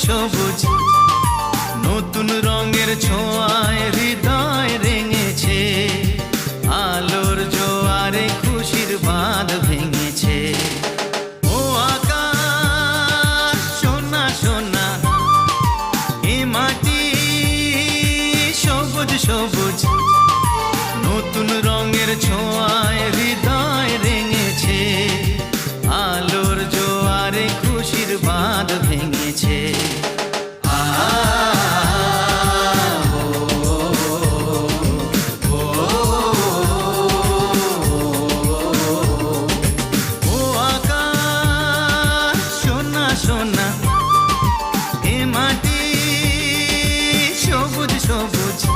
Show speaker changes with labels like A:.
A: সবুজ নতুন রঙের ছোঁয়ায় হৃদয় রেঙেছে, আলোর জোয়ারে খুশির বাঁধ ভেঙেছে। ও আকাশ সোনা সোনা, এ মাটি সবুজ সবুজ নতুন রঙের ছোঁয়ায়